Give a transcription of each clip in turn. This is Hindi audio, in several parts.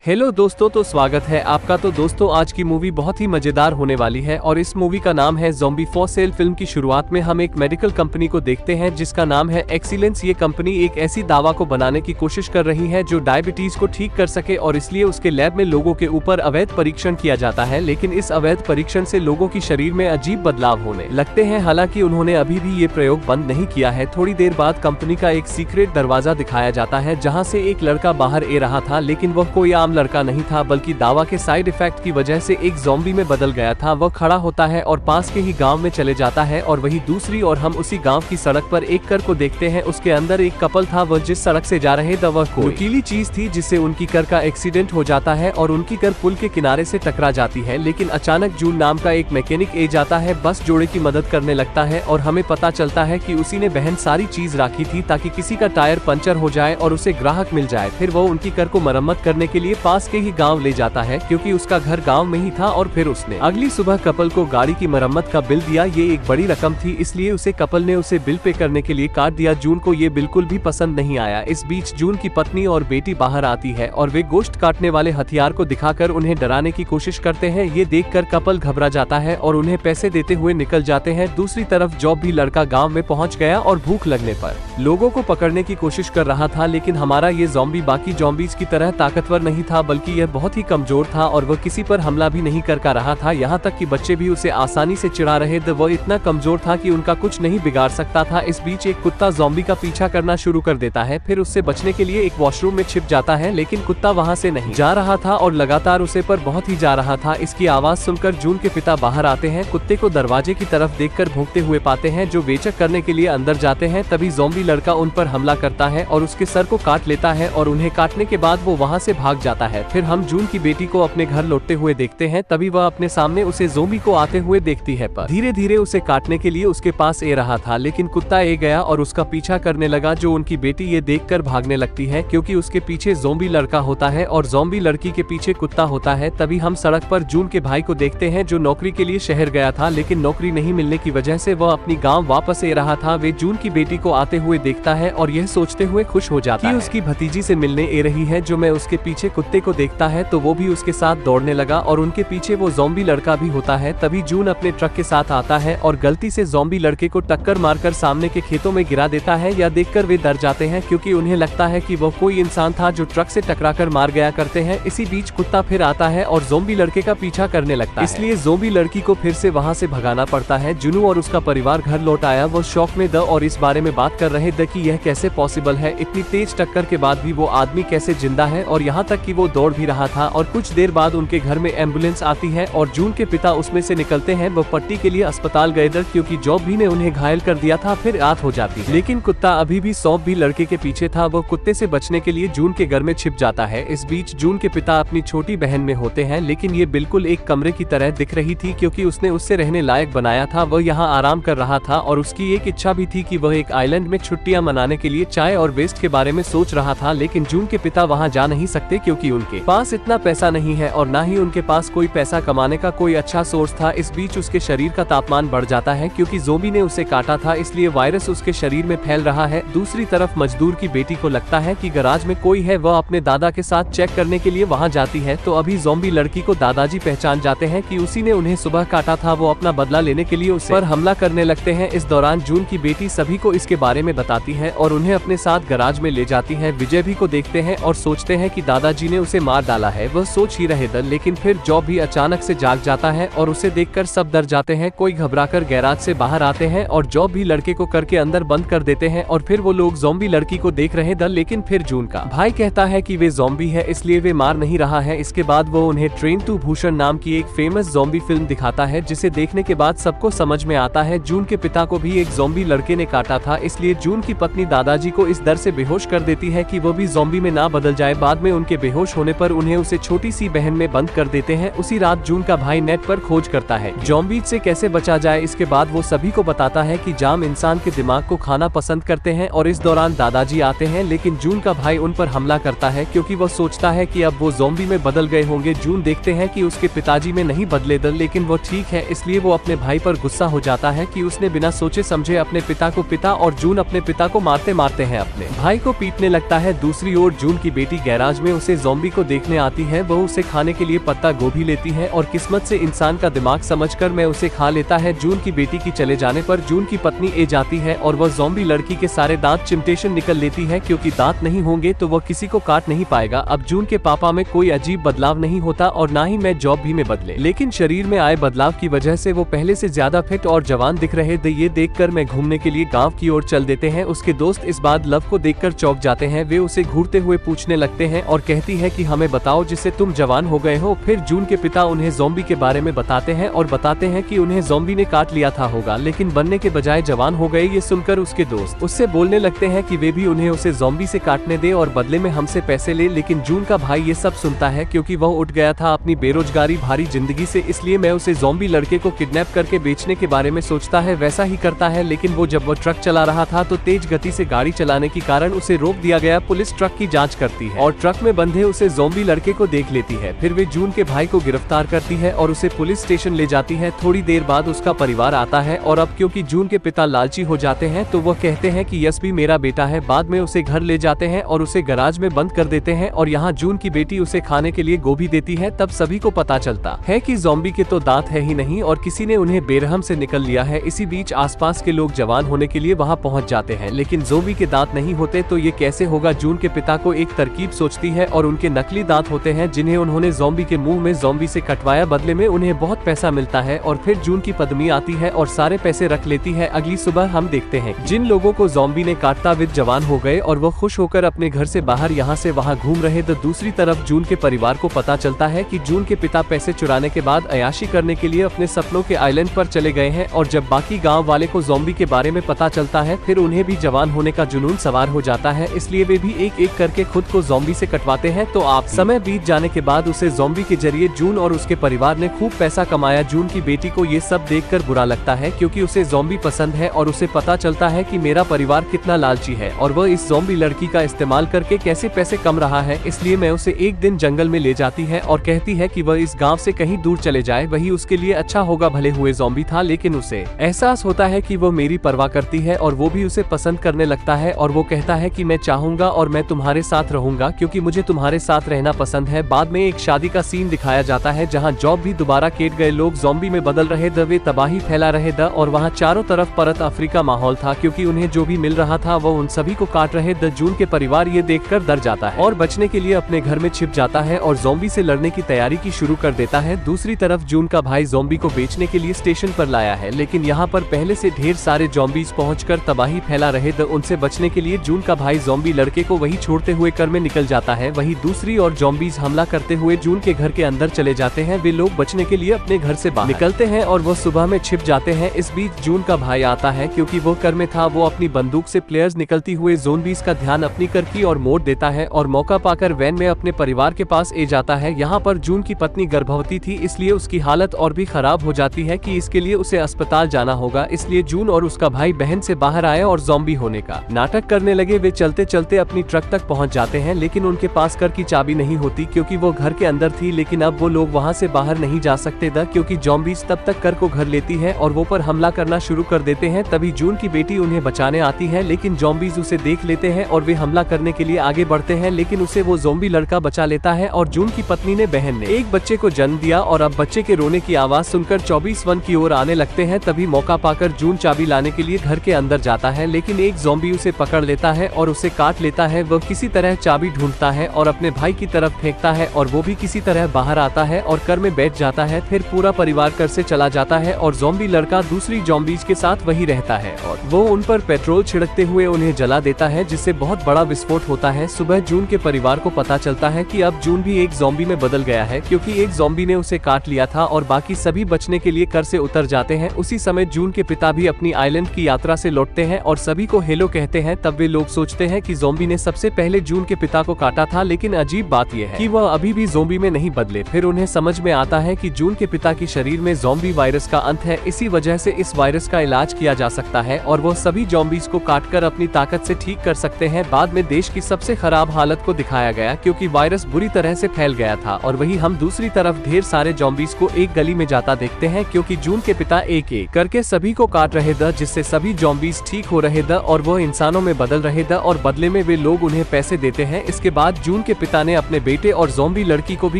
हेलो दोस्तों, तो स्वागत है आपका। तो दोस्तों, आज की मूवी बहुत ही मजेदार होने वाली है और इस मूवी का नाम है ज़ॉम्बी फॉर सेल। फिल्म की शुरुआत में हम एक मेडिकल कंपनी को देखते हैं जिसका नाम है एक्सीलेंस। ये कंपनी एक ऐसी दवा को बनाने की कोशिश कर रही है जो डायबिटीज को ठीक कर सके और इसलिए उसके लैब में लोगों के ऊपर अवैध परीक्षण किया जाता है। लेकिन इस अवैध परीक्षण से लोगों की शरीर में अजीब बदलाव होने लगते हैं। हालांकि उन्होंने अभी भी ये प्रयोग बंद नहीं किया है। थोड़ी देर बाद कंपनी का एक सीक्रेट दरवाजा दिखाया जाता है जहाँ से एक लड़का बाहर आ रहा था, लेकिन वह कोई आम लड़का नहीं था बल्कि दवा के साइड इफेक्ट की वजह से एक ज़ॉम्बी में बदल गया था। वह खड़ा होता है और पास के ही गांव में चले जाता है और वही दूसरी और हम उसी गांव की सड़क पर एक कर को देखते हैं। उसके अंदर एक कपल था। वह जिस सड़क से जा रहे थे वह कोई नुकीली चीज थी जिससे उनकी कार का एक्सीडेंट हो जाता है और उनकी कार पुल के किनारे से टकरा जाती है। लेकिन अचानक जून नाम का एक मैकेनिक आ जाता है, बस जोड़े की मदद करने लगता है और हमें पता चलता है कि उसी ने बहन सारी चीज राखी थी ताकि किसी का टायर पंचर हो जाए और उसे ग्राहक मिल जाए। फिर वो उनकी कार को मरम्मत करने के लिए पास के ही गाँव ले जाता है क्योंकि उसका घर गांव में ही था। और फिर उसने अगली सुबह कपल को गाड़ी की मरम्मत का बिल दिया। ये एक बड़ी रकम थी, इसलिए उसे कपल ने उसे बिल पे करने के लिए काट दिया। जून को ये बिल्कुल भी पसंद नहीं आया। इस बीच जून की पत्नी और बेटी बाहर आती है और वे गोश्त काटने वाले हथियार को दिखाकर उन्हें डराने की कोशिश करते हैं। ये देखकर कपल घबरा जाता है और उन्हें पैसे देते हुए निकल जाते हैं। दूसरी तरफ जॉब भी लड़का गाँव में पहुँच गया और भूख लगने पर लोगों को पकड़ने की कोशिश कर रहा था। लेकिन हमारा ये ज़ॉम्बी बाकी ज़ॉम्बीज की तरह ताकतवर नहीं था बल्कि यह बहुत ही कमजोर था और वह किसी पर हमला भी नहीं कर रहा था। यहाँ तक कि बच्चे भी उसे आसानी से चिढ़ा रहे थे। वह इतना कमजोर था कि उनका कुछ नहीं बिगाड़ सकता था। इस बीच एक कुत्ता ज़ॉम्बी का पीछा करना शुरू कर देता है। फिर उससे बचने के लिए एक वॉशरूम में छिप जाता है, लेकिन कुत्ता वहाँ से नहीं जा रहा था और लगातार उसे पर बहुत ही जा रहा था। इसकी आवाज सुनकर जून के पिता बाहर आते हैं। कुत्ते को दरवाजे की तरफ देखकर भौंकते हुए पाते हैं जो बेचक करने के लिए अंदर जाते हैं। तभी ज़ॉम्बी लड़का उन पर हमला करता है और उसके सर को काट लेता है और उन्हें काटने के बाद वो वहाँ से भाग जाता है। फिर हम जून की बेटी को अपने घर लौटते हुए देखते हैं। तभी वह अपने सामने उसे ज़ॉम्बी को आते हुए देखती है, पर धीरे धीरे उसे काटने के लिए उसके पास आ रहा था। लेकिन कुत्ता आ गया और उसका पीछा करने लगा। जो उनकी बेटी ये देखकर भागने लगती है क्योंकि उसके पीछे ज़ॉम्बी लड़का होता है और ज़ॉम्बी लड़की के पीछे कुत्ता होता है। तभी हम सड़क पर जून के भाई को देखते हैं जो नौकरी के लिए शहर गया था, लेकिन नौकरी नहीं मिलने की वजह से वह अपनी गाँव वापस आ रहा था। वे जून की बेटी को आते हुए देखता है और यह सोचते हुए खुश हो जाता है कि उसकी भतीजी से मिलने आ रही है। जो मैं उसके पीछे कुत्ते को देखता है तो वो भी उसके साथ दौड़ने लगा और उनके पीछे वो ज़ॉम्बी लड़का भी होता है। तभी जून अपने ट्रक के साथ आता है और गलती से ज़ॉम्बी लड़के को टक्कर मारकर सामने के खेतों में गिरा देता है। यह देखकर वे डर जाते हैं क्योंकि उन्हें लगता है कि वह कोई इंसान था जो ट्रक से टकराकर मार गया करते हैं। इसी बीच कुत्ता फिर आता है और ज़ॉम्बी लड़के का पीछा करने लगता है, इसलिए ज़ॉम्बी लड़की को फिर से वहाँ से भगाना पड़ता है। जुनू और उसका परिवार घर लौट आया। वो शौक में द और इस बारे में बात कर रहे थे कि यह कैसे पॉसिबल है, इतनी तेज टक्कर के बाद भी वो आदमी कैसे जिंदा है। और यहाँ तक कि वो दौड़ भी रहा था। और कुछ देर बाद उनके घर में एम्बुलेंस आती है और जून के पिता उसमें से निकलते हैं। वो पट्टी के लिए अस्पताल गए थे क्योंकि जॉब भी ने उन्हें घायल कर दिया था। फिर रात हो जाती है, लेकिन कुत्ता अभी भी सौंप भी लड़के के पीछे था। वो कुत्ते से बचने के लिए जून के घर में छिप जाता है। इस बीच जून के पिता अपनी छोटी बहन में होते हैं, लेकिन ये बिल्कुल एक कमरे की तरह दिख रही थी क्योंकि उसने उससे रहने लायक बनाया था। वह यहाँ आराम कर रहा था और उसकी एक इच्छा भी थी कि वह एक आइलैंड में छुट्टियां मनाने के लिए चाय और वेस्ट के बारे में सोच रहा था। लेकिन जून के पिता वहाँ जा नहीं सकते क्योंकि उनके पास इतना पैसा नहीं है और न ही उनके पास कोई पैसा कमाने का कोई अच्छा सोर्स था। इस बीच उसके शरीर का तापमान बढ़ जाता है क्योंकि ज़ॉम्बी ने उसे काटा था, इसलिए वायरस उसके शरीर में फैल रहा है। दूसरी तरफ मजदूर की बेटी को लगता है कि गराज में कोई है। वह अपने दादा के साथ चेक करने के लिए वहां जाती है तो अभी ज़ॉम्बी लड़की को दादाजी पहचान जाते हैं कि उसी ने उन्हें सुबह काटा था। वो अपना बदला लेने के लिए उस पर हमला करने लगते हैं। इस दौरान जून की बेटी सभी को इसके बारे में बताती है और उन्हें अपने साथ गराज में ले जाती है। विजय भी को देखते हैं और सोचते हैं कि दादाजी ने उसे मार डाला है। वह सोच ही रहे थे, लेकिन फिर जॉब भी अचानक से जाग जाता है और उसे देखकर सब डर जाते हैं। कोई घबराकर गैराज से बाहर आते हैं और जॉब भी लड़के को करके अंदर बंद कर देते हैं। और फिर वो लोग ज़ॉम्बी लड़की को देख रहे थे, लेकिन फिर जून का भाई कहता है कि वे ज़ॉम्बी है इसलिए वे मार नहीं रहा है। इसके बाद वो उन्हें ट्रेन टू भूषण नाम की एक फेमस ज़ॉम्बी फिल्म दिखाता है जिसे देखने के बाद सबको समझ में आता है जून के पिता को भी एक ज़ॉम्बी लड़के ने काटा था। इसलिए जून की पत्नी दादाजी को इस डर से बेहोश कर देती है कि वो भी ज़ॉम्बी में ना बदल जाए। बाद में उनके बेहोश होने पर उन्हें उसे छोटी सी बहन में बंद कर देते हैं। उसी रात जून का भाई नेट पर खोज करता है ज़ॉम्बीज से कैसे बचा जाए। इसके बाद वो सभी को बताता है कि जाम इंसान के दिमाग को खाना पसंद करते हैं और इस दौरान दादाजी आते हैं, लेकिन जून का भाई उन पर हमला करता है क्योंकि वो सोचता है कि अब वो ज़ॉम्बी में बदल गए होंगे। जून देखते हैं कि उसके पिताजी में नहीं बदले दल, लेकिन वो ठीक है, इसलिए वो अपने भाई पर गुस्सा हो जाता है कि उसने बिना सोचे समझे अपने पिता को पिता और जून अपने पिता को मारते मारते हैं अपने भाई को पीटने लगता है। दूसरी ओर जून की बेटी गैराज में उसे ज़ॉम्बी को देखने आती है वो उसे खाने के लिए पत्ता गोभी लेती है और किस्मत से इंसान का दिमाग समझकर मैं उसे खा लेता है। जून की बेटी की चले जाने पर जून की पत्नी ए जाती है और वह ज़ॉम्बी लड़की के सारे दांत चिमटेशन निकल लेती है, क्योंकि दांत नहीं होंगे तो वह किसी को काट नहीं पाएगा। अब जून के पापा में कोई अजीब बदलाव नहीं होता और ना ही मैं जॉब भी में बदले, लेकिन शरीर में आए बदलाव की वजह से वो पहले से ज्यादा फिट और जवान दिख रहे थे। ये देखकर मैं घूमने के लिए गांव की ओर चल देते हैं। उसके दोस्त इस बात लव को देखकर चौंक जाते हैं। वे उसे घूरते हुए पूछने लगते हैं और कहती है कि हमें बताओ जिससे तुम जवान हो गए हो। फिर जून के पिता उन्हें ज़ॉम्बी के बारे में बताते हैं और बताते हैं कि उन्हें ज़ॉम्बी ने काट लिया था होगा, लेकिन बनने के बजाय जवान हो गए। ये सुनकर उसके दोस्त उससे बोलने लगते हैं कि वे भी उन्हें उसे ज़ॉम्बी से काटने दे और बदले में हमसे पैसे ले, लेकिन जून का भाई ये सब सुनता है क्योंकि वह उठ गया था अपनी बेरोजगारी भारी जिंदगी से, इसलिए मैं उसे ज़ॉम्बी लड़के को किडनैप करके बेचने के बारे में सोचता है। वैसा ही करता है, लेकिन जब वो ट्रक चला रहा था तो तेज गति से गाड़ी चलाने के कारण उसे रोक दिया गया। पुलिस ट्रक की जांच करती है और ट्रक में बंधे उसे ज़ॉम्बी लड़के को देख लेती है। फिर वे जून के भाई को गिरफ्तार करती है और उसे पुलिस स्टेशन ले जाती है। थोड़ी देर बाद उसका परिवार आता है और अब क्योंकि जून के पिता लालची हो जाते हैं तो वह कहते हैं कि यस भी मेरा बेटा है। बाद में उसे घर ले जाते हैं और उसे गैराज में बंद कर देते हैं और यहाँ जून की बेटी उसे खाने के लिए गोभी देती है। तब सभी को पता चलता है कि ज़ॉम्बी के तो दांत है ही नहीं और किसी ने उन्हें बेरहम से निकल लिया है। इसी बीच आसपास के लोग जवान होने के लिए वहां पहुंच जाते हैं, लेकिन ज़ॉम्बी के दांत नहीं होते तो ये कैसे होगा। जून के पिता को एक तरकीब सोचती है और उनके नकली दांत होते हैं जिन्हें उन्होंने ज़ॉम्बी के मुंह में ज़ॉम्बी से कटवाया। बदले में उन्हें बहुत पैसा मिलता है और फिर जून की पद्मी आती है और सारे पैसे रख लेती है। अगली सुबह हम देखते हैं जिन लोगों को ज़ॉम्बी ने काटता वे जवान हो गए और वो खुश होकर अपने घर से बाहर यहाँ से वहाँ घूम रहे। तो दूसरी तरफ जून के परिवार को पता चलता है कि जून के पिता पैसे चुराने के बाद अयाशी करने के लिए अपने सपनों के आइलैंड पर चले गए हैं और जब बाकी गांव वाले को ज़ॉम्बी के बारे में पता चलता है फिर उन्हें भी जवान होने का जुनून सवार हो जाता है, इसलिए वे भी एक एक करके खुद को ज़ॉम्बी से कटवाते हैं। तो आप समय बीत जाने के बाद उसे ज़ॉम्बी के जरिए जून और उसके परिवार ने खूब पैसा कमाया। जून की बेटी को ये सब देखकर बुरा लगता है क्योंकि उसे ज़ॉम्बी पसंद है और उसे पता चलता है कि मेरा परिवार कितना लालची है और वह इस ज़ॉम्बी लड़की का इस्तेमाल करके कैसे पैसे कम रहा है। इसलिए मैं उसे एक दिन जंगल में ले जाती है और कहती है कि वह इस गाँव से कहीं दूर चले जाए, वही उसके लिए अच्छा होगा। भले हुए ज़ॉम्बी था लेकिन उसे एहसास होता है कि वो मेरी परवाह करती है और वो भी उसे पसंद करने लगता है और वो कहता है कि मैं चाहूंगा और मैं तुम्हारे साथ रहूंगा क्योंकि मुझे तुम्हारे साथ रहना पसंद है। बाद में एक शादी का सीन दिखाया जाता है जहां जॉब भी दोबारा केट गए लोग ज़ॉम्बी में बदल रहे थे, वे तबाही फैला रहे थे और वहां चारों तरफ परत अफ्रीका माहौल था क्योंकि उन्हें जो भी मिल रहा था वो उन सभी को काट रहे थे। जून के परिवार ये देखकर डर जाता है और बचने के लिए अपने घर में छिप जाता है और ज़ॉम्बी से लड़ने की तैयारी की शुरू कर देता है। दूसरी तरफ जून का भाई ज़ॉम्बी को बेचने के लिए स्टेशन पर लाया है, लेकिन यहाँ पर पहले से ढेर सारे ज़ॉम्बीज पहुंचकर तबाही फैला रहे थे। उनसे बचने के लिए जून का भाई ज़ॉम्बी लड़के को वही छोड़ते हुए घर में निकल जाता है। वही दूसरी और ज़ॉम्बीज हमला करते हुए जून के घर के अंदर चले जाते हैं। वे लोग बचने के लिए अपने घर से बाहर निकलते हैं और वो सुबह में छिप जाते हैं। इस बीच जून का भाई आता है क्योंकि वो घर में था। वो अपनी बंदूक से प्लेयर्स निकलती हुए ज़ॉम्बीज का ध्यान अपनी कर की ओर मोड़ देता है और मौका पाकर वैन में अपने परिवार के पास ए जाता है। यहाँ पर जून की पत्नी गर्भवती थी, इसलिए उसकी हालत और भी खराब हो जाती है कि इसके लिए उसे अस्पताल जाना होगा। इसलिए जून और उसका भाई बहन से बाहर आए और ज़ॉम्बी होने का नाटक करने लगे। वे चलते चलते अपनी ट्रक तक पहुंच जाते हैं, लेकिन उनके पास कर की चाबी नहीं होती क्योंकि वो घर के अंदर थी। लेकिन अब वो लोग वहां से बाहर नहीं जा सकते थे क्योंकि ज़ॉम्बीज तब तक कर को घर लेती है और वो पर हमला करना शुरू कर देते हैं। तभी जून की बेटी उन्हें बचाने आती है, लेकिन ज़ॉम्बीज उसे देख लेते हैं और वे हमला करने के लिए आगे बढ़ते हैं, लेकिन उसे वो ज़ॉम्बी लड़का बचा लेता है। और जून की पत्नी ने बहन ने एक बच्चे को जन्म दिया और अब बच्चे के रोने की आवाज सुनकर 24 वन की ओर आने लगते हैं। तभी मौका पाकर जून चाबी लाने के लिए घर के अंदर जाता है, लेकिन एक ज़ॉम्बी उसे पकड़ लेता है और उसे काट लेता है। वह किसी तरह चाबी ढूंढता है और अपने भाई की तरफ फेंकता है और वो भी किसी तरह बाहर आता है और कर में बैठ जाता है। फिर पूरा परिवार कर से चला जाता है और ज़ॉम्बी लड़का दूसरी ज़ॉम्बीज के साथ वही रहता है और वो उन पर पेट्रोल छिड़कते हुए उन्हें जला देता है, जिससे बहुत बड़ा विस्फोट होता है। सुबह जून के परिवार को पता चलता है कि अब जून भी एक ज़ॉम्बी में बदल गया है क्योंकि एक ज़ॉम्बी ने उसे काट लिया था और बाकी सभी बचने के लिए कर से उतर जाते हैं। उसी समय जून के पिता भी अपनी आइलैंड की यात्रा से लौटते हैं और सभी को हेलो कहते हैं। तब वे लोग सोचते हैं कि ज़ॉम्बी ने सबसे पहले जून के पिता को काटा था, लेकिन अजीब बात यह है कि वह अभी भी ज़ॉम्बी में नहीं बदले। फिर उन्हें समझ में आता है कि जून के पिता के शरीर में ज़ॉम्बी वायरस का अंत है, इसी वजह से इस वायरस का इलाज किया जा सकता है और वो सभी ज़ॉम्बीज को काटकर अपनी ताकत से ठीक कर सकते हैं। बाद में देश की सबसे खराब हालत को दिखाया गया क्योंकि वायरस बुरी तरह से फैल गया था और वही हम दूसरी तरफ ढेर सारे ज़ॉम्बीज को एक गली में जाता देखते हैं क्योंकि जून के पिता एक एक करके सभी को काट रहे थे, जिससे सभी ज़ॉम्बीज ठीक हो रहे थे और वो इंसानों में बदल रहे थे और बदले में वे लोग उन्हें पैसे देते हैं। इसके बाद जून के पिता ने अपने बेटे और ज़ॉम्बी लड़की को भी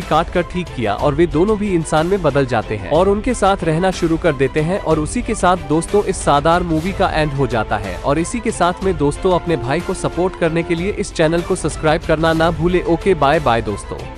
काट कर ठीक किया और वे दोनों भी इंसान में बदल जाते हैं और उनके साथ रहना शुरू कर देते हैं। और उसी के साथ दोस्तों इस शानदार मूवी का एंड हो जाता है। और इसी के साथ में दोस्तों अपने भाई को सपोर्ट करने के लिए इस चैनल को सब्सक्राइब करना ना भूले। ओके बाय बाय दोस्तों।